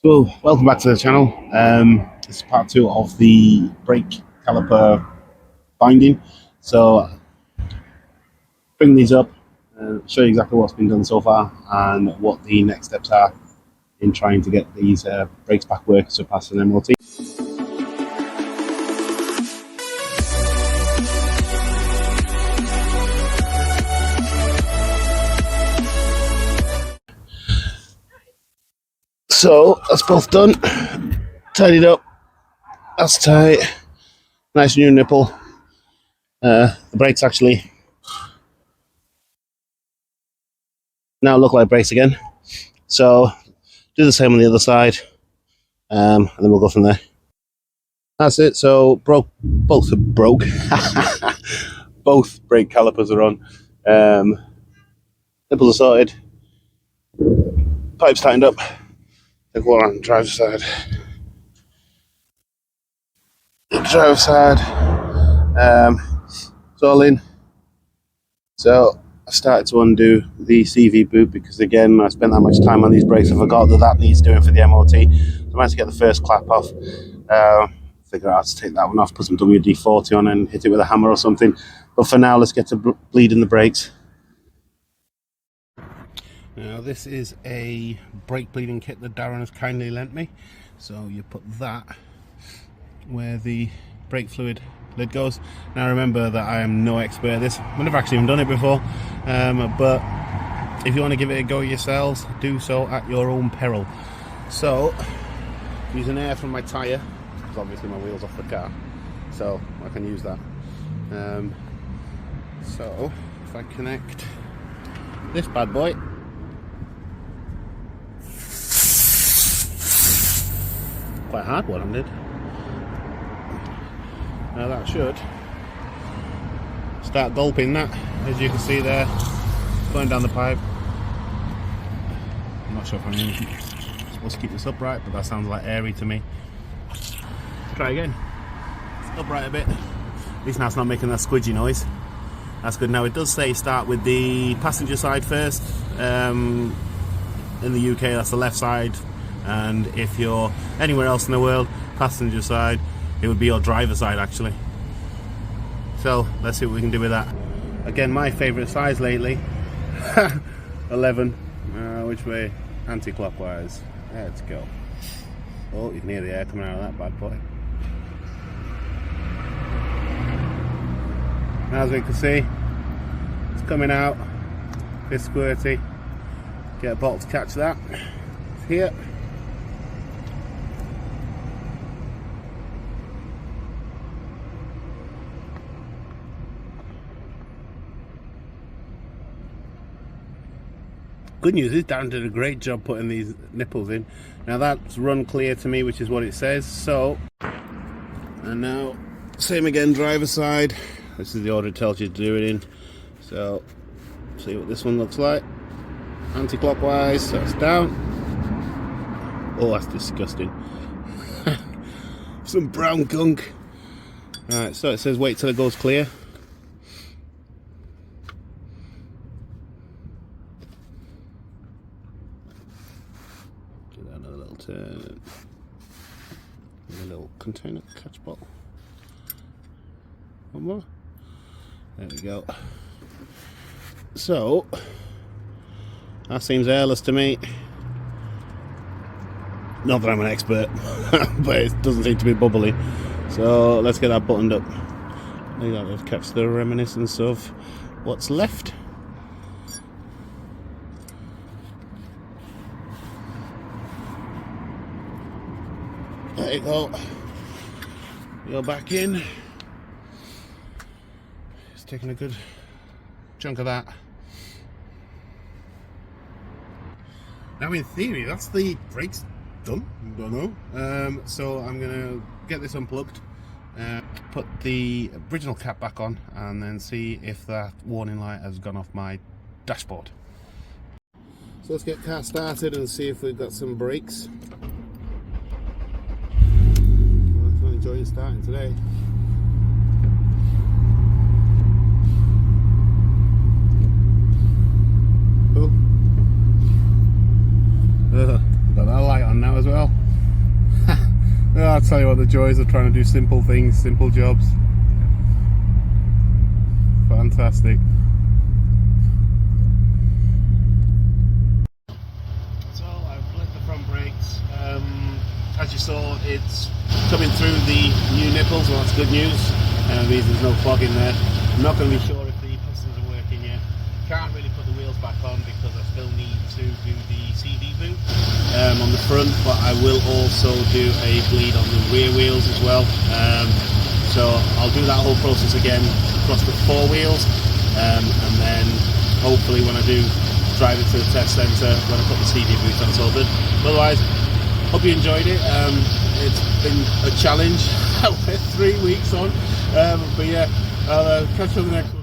So, welcome back to the channel. This is part two of the brake caliper binding. So, bring these up, show you exactly what's been done so far and what the next steps are in trying to get these brakes back working so pass an MOT. So that's both done, tidied up, that's tight, nice new nipple. The brakes actually now look like brakes again. So do the same on the other side, and then we'll go from there. That's it. So both brake calipers are on. Nipples are sorted, pipes tightened up. Take one on the driver's side. The driver's side. It's all in. So I started to undo the CV boot because again I spent that much time on these brakes. I forgot that needs doing for the MOT. So I managed to get the first clap off. Figure out how to take that one off, put some WD-40 on and hit it with a hammer or something. But for now, let's get to bleeding the brakes. Now this is a brake bleeding kit that Darren has kindly lent me. So you put that where the brake fluid lid goes. Now remember that I am no expert at this. I've never actually even done it before. But if you want to give it a go yourselves, do so at your own peril. So using air from my tyre, because obviously my wheel's off the car, so I can use that. So if I connect this bad boy, quite a hard one I did. Now that should start gulping that, as you can see there, going down the pipe. I'm not sure if I'm supposed to keep this upright, but that sounds like airy to me. Try again. It's upright a bit. At least now it's not making that squidgy noise. That's good. Now it does say start with the passenger side first. In the UK that's the left side, and if you're anywhere else in the world, passenger side, it would be your driver side actually. So let's see what we can do with that. Again, my favourite size lately, 11. Which way? Anti-clockwise. Let's go. Oh, you can hear the air coming out of that bad boy. As we can see, it's coming out. Bit squirty. Get a bottle to catch that. It's here. Good news is Darren did a great job putting these nipples in. Now that's run clear to me, which is what it says. So, and now same again, driver side. This is the order it tells you to do it in. So see what this one looks like. Anti-clockwise, so it's down. Oh, that's disgusting. Some brown gunk. Alright, so it says wait till it goes clear. Another little turn, a little container catch bottle. One more. There we go. So that seems airless to me. Not that I'm an expert, but it doesn't seem to be bubbly. So let's get that buttoned up. I think that would catch the reminiscence of what's left. There you go. You're back in. It's taking a good chunk of that. Now in theory, that's the brakes done. Don't know. So I'm gonna get this unplugged, put the original cap back on, and then see if that warning light has gone off my dashboard. So let's get car started and see if we've got some brakes. Enjoying starting today. Oh. Got that light on now as well. I'll tell you what, the joys of trying to do simple things, simple jobs. Fantastic. So I've lit the front brakes. As you saw, it's coming through the new nipples, well, that's good news. It means there's no fog in there. I'm not going to be sure if the pistons are working yet. Can't really put the wheels back on because I still need to do the CD boot on the front, but I will also do a bleed on the rear wheels as well. So I'll do that whole process again across the 4 wheels, and then hopefully when I do drive it to the test centre, when I put the CD boot on, it's all good. Otherwise, hope you enjoyed it. It's been a challenge. We're 3 weeks on, but yeah, I'll catch you on the next one.